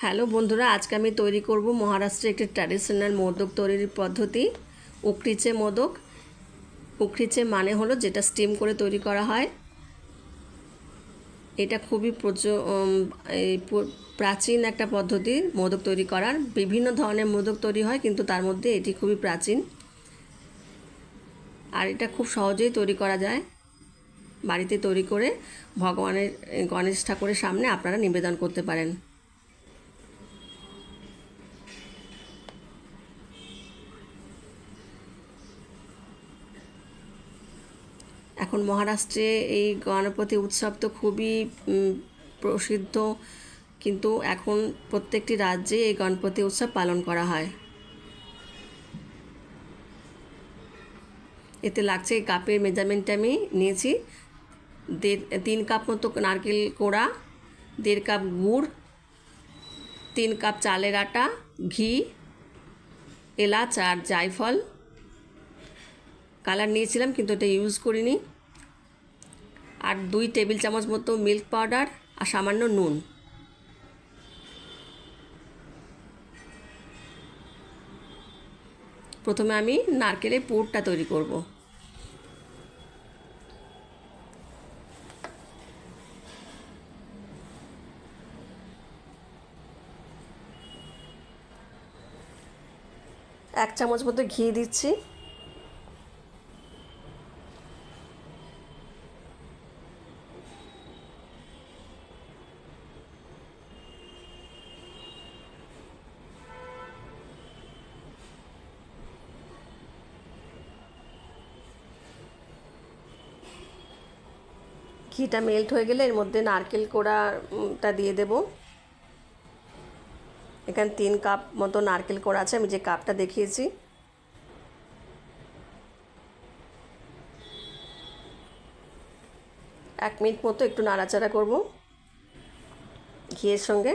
Hello বন্ধুরা, আজকে আমি তৈরি করব মহারাষ্ট্রের একটি ট্র্যাডিশনাল মোদক তৈরির পদ্ধতি, উকড়িচে মোদক। উকড়িচে মানে হলো যেটা স্টিম করে তৈরি করা হয়। এটা খুবই প্রাচীন একটা পদ্ধতি মোদক তৈরি করার। বিভিন্ন ধরনের মোদক তৈরি হয়, কিন্তু তার মধ্যে এটি খুবই প্রাচীন। আর এটা খুব সহজেই তৈরি করা যায়। বাড়িতে তৈরি করে গণেশ ঠাকুরের সামনে আপনারা নিবেদন করতে পারেন। এখন মহারাষ্ট্রে এই গণপতি উৎসব তো খুবই প্রসিদ্ধ, কিন্তু এখন প্রত্যেকটি রাজ্যে এই গণপতি উৎসব পালন করা হয়। এতে লাগছে, এই কাপের মেজারমেন্টটা আমি নিয়েছি 3 কাপ মতো নারকেল কোড়া, 1.5 কাপ গুড়, 3 কাপ চালের আটা, ঘি, এলাচ আর জায়ফল। কালার নিয়েছিলাম কিন্তু এটা ইউজ করিনি। আর 2 টেবিল চামচ মতো মিল্ক পাউডার আর সামান্য নুন। প্রথমে আমি নারকেলের পুরটা তৈরি করব। এক চামচ মতো ঘি দিচ্ছি। ঘিটা মেল্ট হয়ে গেলে এর মধ্যে নারকেল কোড়াটা দিয়ে দেব। এখানে 3 কাপ মতো নারকেল কোড়া আছে, আমি যে কাপটা দেখিয়েছি। এক মিনিট মতো একটু নাড়াচাড়া করব ঘিয়ের সঙ্গে।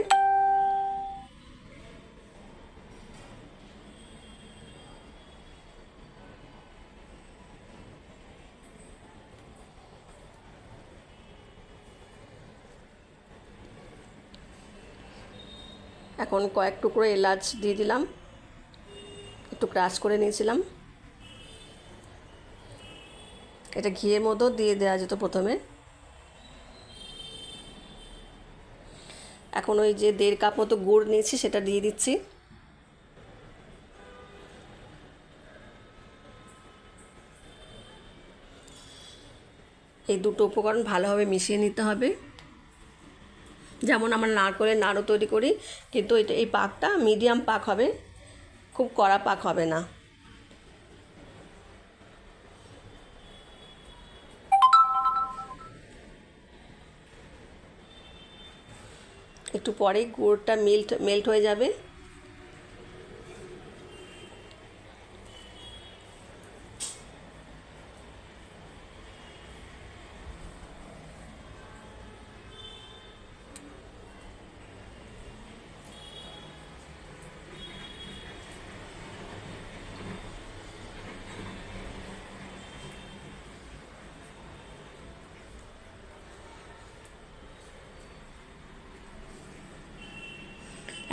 এখন কয়েক টুকরো এলাচ দিয়ে দিলাম, একটু ক্রাশ করে নিয়েছিলাম। এটা ঘিয়ের মতো দিয়ে দেওয়া যেত প্রথমে। এখন ওই যে 1.5 কাপ মতো গুড় নিয়েছি সেটা দিয়ে দিচ্ছি। এই দুটো উপকরণ ভালোভাবে মিশিয়ে নিতে হবে। যেমন আমরা নারকেলের নাড়ু তৈরি করি, কিন্তু এই পাকটা মিডিয়াম পাক হবে, খুব কড়া পাক হবে না। একটু পরেই গুড়টা মেল্ট হয়ে যাবে।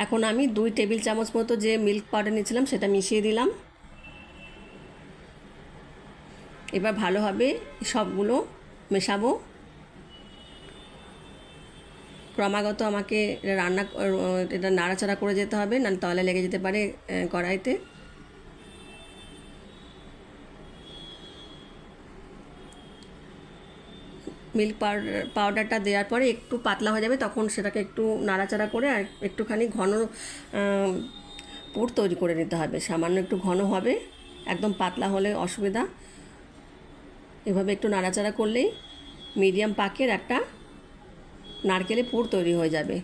এখন আমি 2 টেবিল চামচ মতো যে মিল্ক পাউডার নিয়েছিলাম সেটা মিশিয়ে দিলাম। এবার ভালোভাবে সবগুলো মেশাবো। ক্রমাগত আমাকে এটা নাড়াচাড়া করে যেতে হবে, না তাহলে লেগে যেতে পারে কড়াইতে। মিল্ক পাউডারটা দেওয়ার পরে একটু পাতলা হয়ে যাবে, তখন সেটাকে একটু নাড়াচাড়া করে আর একটুখানি ঘন পুর তৈরি করে নিতে হবে। সামান্য একটু ঘন হবে, একদম পাতলা হলে অসুবিধা। এভাবে একটু নাড়াচাড়া করলেই মিডিয়াম পাকের একটা নারকেলের পুর তৈরি হয়ে যাবে।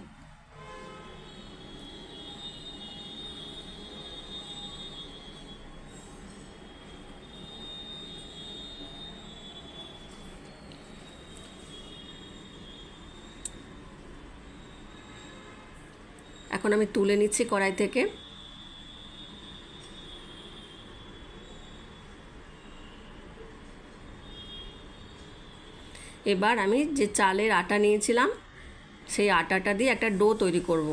এখন আমি তুলে নিচ্ছি কড়াই থেকে। এবার আমি যে চালের আটা নিয়েছিলাম সেই আটাটা দিয়ে একটা ডো তৈরি করব।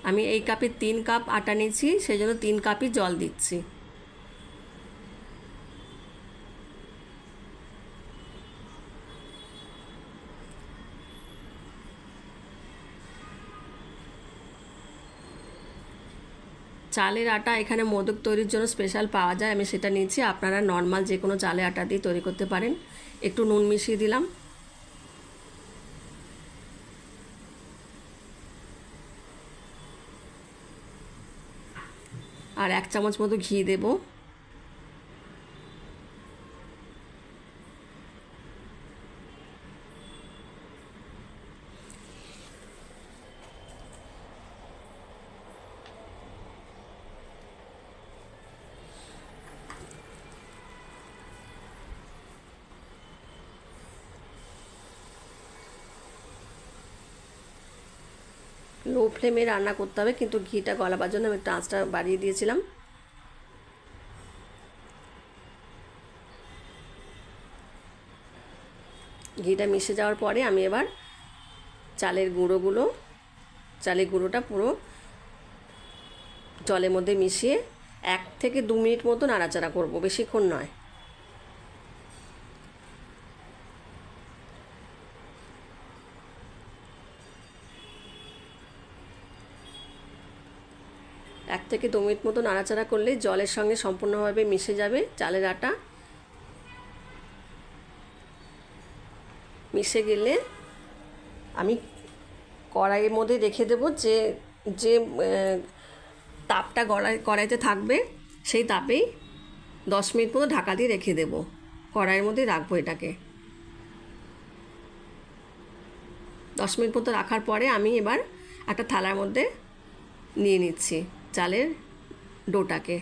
আমি এই কাপে 3 কাপ আটা নিয়েছি, সেই জন্য 3 কাপই জল দিচ্ছি। চালের আটা এখানে মোদক তৈরির জন্য স্পেশাল পাওয়া যায়, আমি সেটা নিয়েছি। আপনারা নর্মাল যে কোনো চালের আটা দিয়ে তৈরি করতে পারেন। একটু নুন মিশিয়ে দিলাম। আর 1 চামচ মতো ঘি দেব। লো ফ্লেমে রান্না করতে হবে, কিন্তু ঘিটা গলাবার জন্য আমি একটু আঁচটা বাড়িয়ে দিয়েছিলাম। ঘিটা মিশে যাওয়ার পরে আমি এবার চালের গুঁড়োটা পুরো জলের মধ্যে মিশিয়ে 1 থেকে 2 মিনিট মতো নাড়াচাড়া করব, বেশিক্ষণ নয়। এক থেকে 2 মিনিট মতো নাড়াচাড়া করলে জলের সঙ্গে সম্পূর্ণভাবে মিশে যাবে চালের আটা। মিশে গেলে আমি কড়াইয়ের মধ্যে রেখে দেব। যে যে তাপটা কড়াইতে থাকবে সেই তাপেই 10 মিনিট মতো ঢাকা দিয়ে রেখে দেব। কড়াইয়ের মধ্যে রাখবো এটাকে। 10 মিনিট মতো রাখার পরে আমি এবার একটা থালার মধ্যে নিয়ে নিচ্ছি চালের ডোটাকে।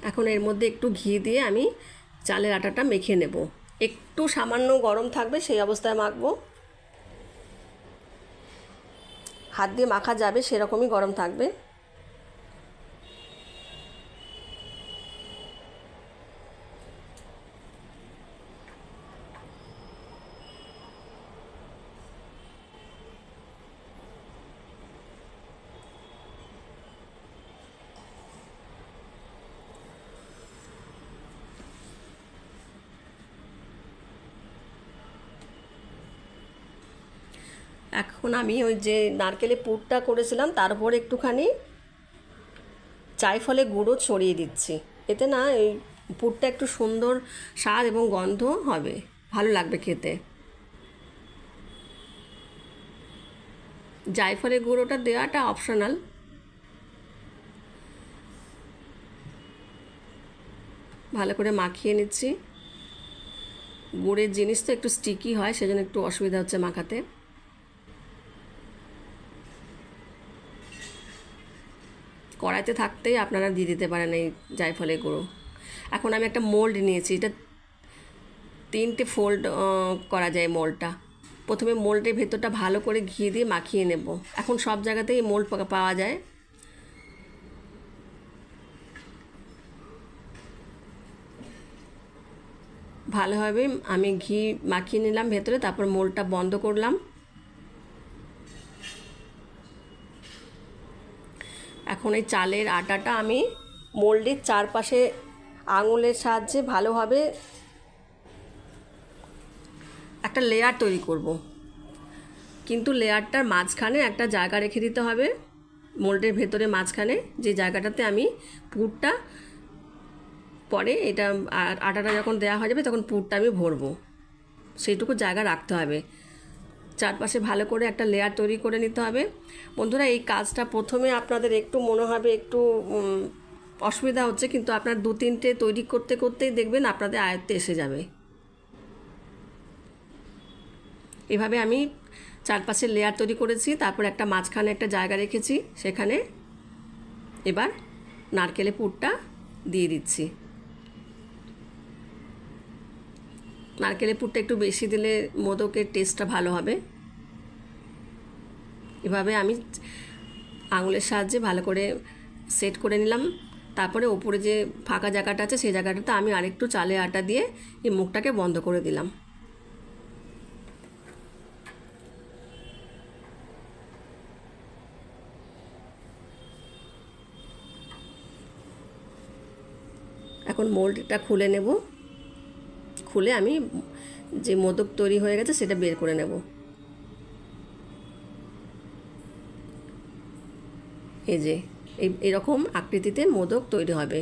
এখন এর মধ্যে একটু ঘি দিয়ে আমি চালের আটাটা মেখে নেব। একটু সামান্য গরম থাকবে, সেই অবস্থায় মাখবো। হাত দিয়ে মাখা যাবে সেরকমই গরম থাকবে। এখন আমি ওই যে নারকেলের পুরটা করেছিলাম তার উপর একটুখানি জায়ফলের গুঁড়ো ছড়িয়ে দিচ্ছি। এতে না এই পুরটা একটু সুন্দর স্বাদ এবং গন্ধ হবে, ভালো লাগবে খেতে। জায়ফলের গুঁড়োটা দেওয়াটা অপশনাল। ভালো করে মাখিয়ে নিচ্ছি। গুড়ের জিনিস তো একটু স্টিকি হয়, সেজন্য একটু অসুবিধা হচ্ছে মাখাতে। কড়াইতে থাকতেই আপনারা দিয়ে দিতে পারেন এই জায়ফলের গুঁড়ো। এখন আমি একটা মোল্ড নিয়েছি, এটা 3টে ফোল্ড করা যায় মোল্ডটা। প্রথমে মোল্ডের ভেতরটা ভালো করে ঘি দিয়ে মাখিয়ে নেব। এখন সব জায়গাতেই মোল্ড পাওয়া যায়। ভালোভাবে আমি ঘি মাখিয়ে নিলাম ভেতরে, তারপর মোল্ডটা বন্ধ করলাম। এখন এই চালের আটাটা আমি মোল্ডের চারপাশে আঙুলের সাহায্যে ভালোভাবে একটা লেয়ার তৈরি করব, কিন্তু লেয়ারটার মাঝখানে একটা জায়গা রেখে দিতে হবে। মোল্ডের ভেতরে মাঝখানে যে জায়গাটাতে আমি পুরটা পরে এটা আটাটা যখন দেওয়া হয়ে যাবে তখন পুরটা আমি ভরবো, সেইটুকু জায়গা রাখতে হবে। চারপাশে ভালো করে একটা লেয়ার তৈরি করে নিতে হবে। বন্ধুরা, এই কাজটা প্রথমে আপনাদের একটু মনে হবে একটু অসুবিধা হচ্ছে, কিন্তু আপনার 2-3টে তৈরি করতে করতেই দেখবেন আপনাদের আয়ত্তে এসে যাবে। এভাবে আমি চারপাশে লেয়ার তৈরি করেছি, তারপর একটা মাঝখানে একটা জায়গা রেখেছি, সেখানে এবার নারকেলের পুরটা দিয়ে দিচ্ছি। নারকেলের পুরটা একটু বেশি দিলে মোদকের টেস্টটা ভালো হবে। এভাবে আমি আঙুলের সাহায্যে ভালো করে সেট করে নিলাম। তারপরে ওপরে যে ফাঁকা জায়গাটা আছে সেই জায়গাটাতে আমি আরেকটু চালের আটা দিয়ে এই মুখটাকে বন্ধ করে দিলাম। এখন মোল্ডটা খুলে নেব, খুলে আমি যে মোদক তৈরি হয়ে গেছে সেটা বের করে নেব। এই যে এরকম আকৃতিতে মোদক তৈরি হবে।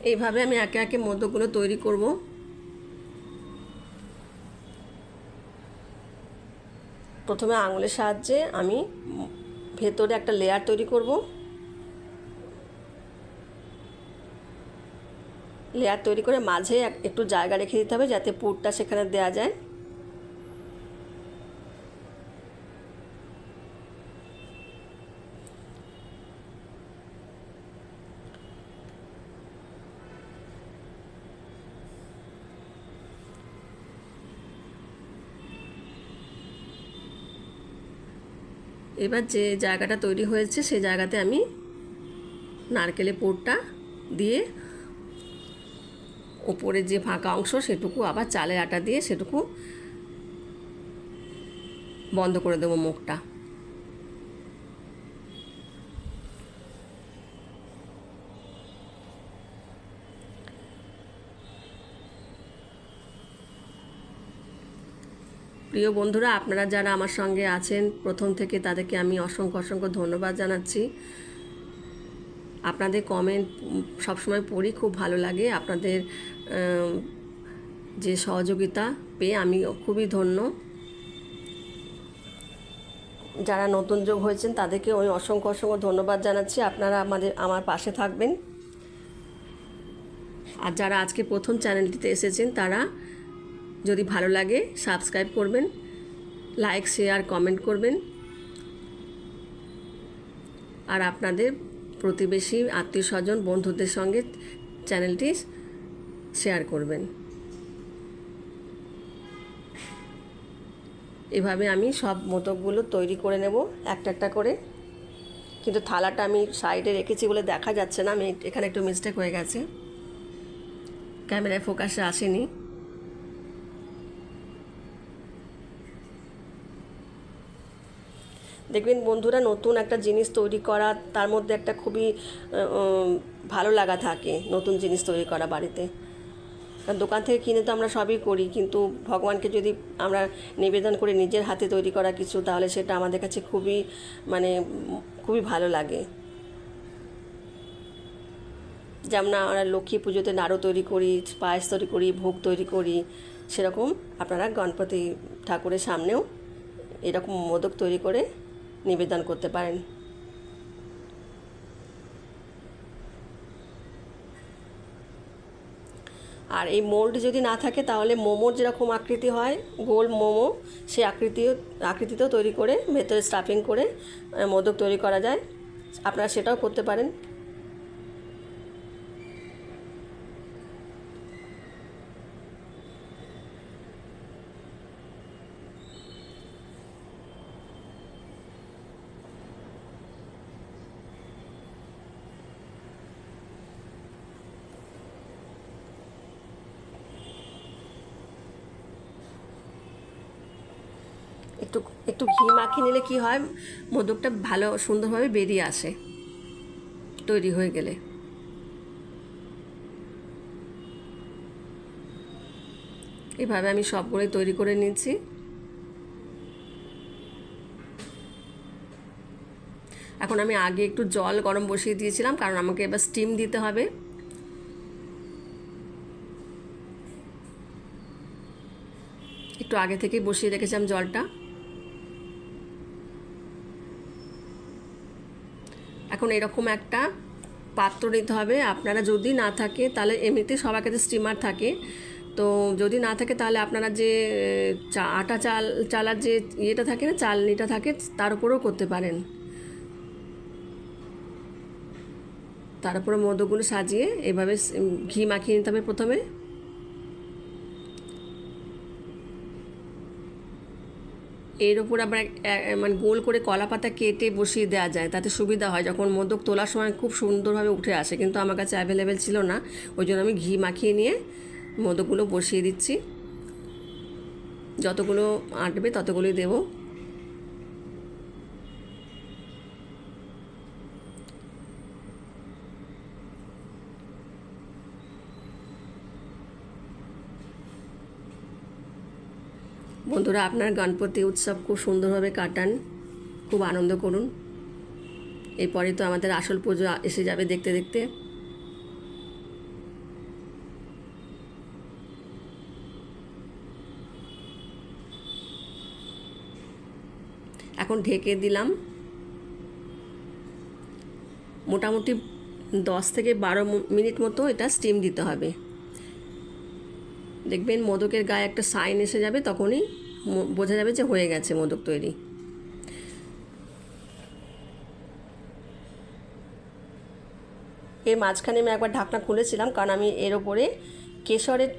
এইভাবে আমি একে একে মোদকগুলো তৈরি করব। প্রথমে আঙুলের সাহায্যে আমি ভেতরে একটা লেয়ার তৈরি করব। লেয়ার তৈরি করে মাঝে একটু জায়গা রেখে দিতে হবে যাতে পুরটা সেখানে দেওয়া যায়। এবার যে জায়গাটা তৈরি হয়েছে সেই জায়গাতে আমি নারকেলের পুরটা দিয়ে ওপরে যে ফাঁকা অংশ সেটুকু আবার চালের আটা দিয়ে সেটুকু বন্ধ করে দেবো মুখটা। প্রিয় বন্ধুরা, আপনারা যারা আমার সঙ্গে আছেন প্রথম থেকে তাদেরকে আমি অসংখ্য অসংখ্য ধন্যবাদ জানাচ্ছি। আপনাদের কমেন্ট সবসময় পড়ি, খুব ভালো লাগে। আপনাদের যে সহযোগিতা পেয়ে আমি খুবই ধন্য। যারা নতুন যোগ হয়েছেন তাদেরকে আমি অসংখ্য অসংখ্য ধন্যবাদ জানাচ্ছি। আপনারা আমার পাশে থাকবেন। আর যারা আজকে প্রথম চ্যানেলটিতে এসেছেন তারা যদি ভালো লাগে সাবস্ক্রাইব করবেন, লাইক শেয়ার কমেন্ট করবেন, আর আপনাদের প্রতিবেশী আত্মীয় স্বজন বন্ধুদের সঙ্গে চ্যানেলটি শেয়ার করবেন। এভাবে আমি সব মোদকগুলো তৈরি করে নেব একটা একটা করে। কিন্তু থালাটা আমি সাইডে রেখেছি বলে দেখা যাচ্ছে না, আমি এখানে একটু মিস্টেক হয়ে গেছে, ক্যামেরায় ফোকাসে আসেনি। দেখবেন বন্ধুরা, নতুন একটা জিনিস তৈরি করা তার মধ্যে একটা খুবই ভালো লাগা থাকে। নতুন জিনিস তৈরি করা বাড়িতে, দোকান থেকে কিনে তো আমরা সবই করি, কিন্তু ভগবানকে যদি আমরা নিবেদন করে নিজের হাতে তৈরি করা কিছু, তাহলে সেটা আমাদের কাছে খুবই ভালো লাগে। যেমন আমরা লক্ষ্মী পুজোতে নাড়ু তৈরি করি, পায়েস তৈরি করি, ভোগ তৈরি করি, সেরকম আপনারা গণপতি ঠাকুরের সামনেও এরকম মোদক তৈরি করে নিবেদন করতে পারেন। আর এই মোল্ড যদি না থাকে তাহলে মোমোর যেরকম আকৃতি হয়, গোল মোমো, সেই আকৃতিতেও তৈরি করে ভেতরে স্টাফিং করে মোদক তৈরি করা যায়। আপনারা সেটাও করতে পারেন। একটু একটু ঘি মাখিয়ে নিলে কি হয়, মোদকটা ভালো সুন্দরভাবে বেরিয়ে আসে তৈরি হয়ে গেলে। এভাবে আমি সবগুলোই তৈরি করে নিয়েছি। এখন আমি আগে একটু জল গরম বসিয়ে দিয়েছিলাম, কারণ আমাকে এবার স্টিম দিতে হবে। একটু আগে থেকেই বসিয়ে রেখেছিলাম জলটা। এখন এরকম একটা পাত্র নিতে হবে। আপনারা যদি না থাকে তাহলে এমনিতে সবার কাছে স্টিমার থাকে, তো যদি না থাকে তাহলে আপনারা যে আটা চালার যে ইয়েটা থাকে না, চালনিটা থাকে, তার উপরেও করতে পারেন। তার উপরে মোদকগুলো সাজিয়ে এভাবে ঘি মাখিয়ে নিতে হবে প্রথমে। এর উপর আবার মানে গোল করে কলা পাতা কেটে বসিয়ে দেওয়া যায়, তাতে সুবিধা হয়, যখন মোদক তোলার সময় খুব সুন্দরভাবে উঠে আসে। কিন্তু আমার কাছে অ্যাভেলেবেল ছিল না, ওই জন্য আমি ঘি মাখিয়ে নিয়ে মোদকগুলো বসিয়ে দিচ্ছি। যতগুলো আঁটবে ততগুলোই দেবো। বন্ধুরা, আপনার গণপতি উৎসব খুব সুন্দরভাবে কাটান, খুব আনন্দ করুন। এরপরে তো আমাদের আসল পুজো এসে যাবে দেখতে দেখতে। এখন ঢেকে দিলাম। মোটামুটি 10 থেকে 12 মিনিট মতো এটা স্টিম দিতে হবে। দেখবেন মোদকের গায়ে একটা সাইন এসে যাবে, তখনই বোঝা যাবে যে হয়ে গেছে মোদক তৈরি। এর মাঝখানে আমি একবার ঢাকনা খুলেছিলাম, কারণ আমি এর ওপরে কেশরের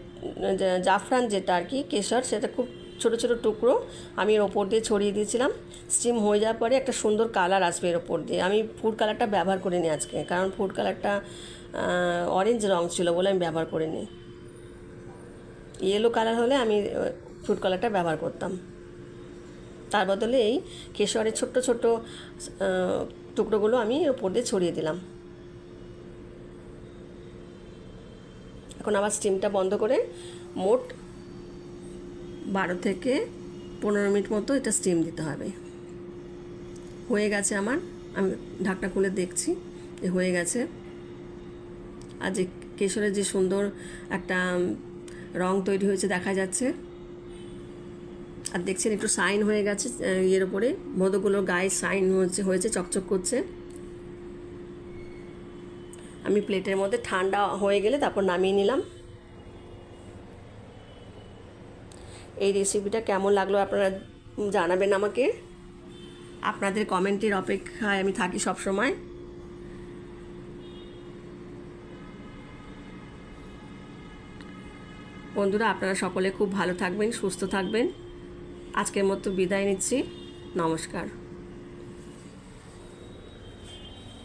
জাফরান যেটা আর কি কেশর, সেটা খুব ছোটো ছোটো টুকরো আমি এর ওপর দিয়ে ছড়িয়ে দিয়েছিলাম। স্টিম হয়ে যাওয়ার পরে একটা সুন্দর কালার আসবে এর ওপর দিয়ে। আমি ফুড কালারটা ব্যবহার করিনি আজকে, কারণ ফুড কালারটা অরেঞ্জ রঙ ছিল বলে আমি ব্যবহার করিনি। ইয়েলো কালার হলে আমি ফুড কালারটা ব্যবহার করতাম। তার বদলে এই কেশরের ছোট্ট ছোট্ট টুকরোগুলো আমি ওপর দিয়ে ছড়িয়ে দিলাম। এখন আবার স্টিমটা বন্ধ করে মোট 12 থেকে 15 মিনিট মতো এটা স্টিম দিতে হবে। হয়ে গেছে আমার, আমি ঢাকনা খুলে দেখছি যে হয়ে গেছে। আর যে কেশরের যে সুন্দর একটা রং তৈরি হয়েছে দেখা যাচ্ছে, আর দেখছেন একটু সাইন হয়ে গেছে ইয়ের ওপরে, মোদকগুলোর গায়ে সাইন হয়েছে চকচক করছে। আমি প্লেটের মধ্যে ঠান্ডা হয়ে গেলে তারপর নামিয়ে নিলাম। এই রেসিপিটা কেমন লাগলো আপনারা জানাবেন আমাকে। আপনাদের কমেন্টের অপেক্ষায় আমি থাকি সব সময়। বন্ধুরা, আপনারা সকলে খুব ভালো থাকবেন, সুস্থ থাকবেন। আজকের মতো বিদায় নিচ্ছি। নমস্কার।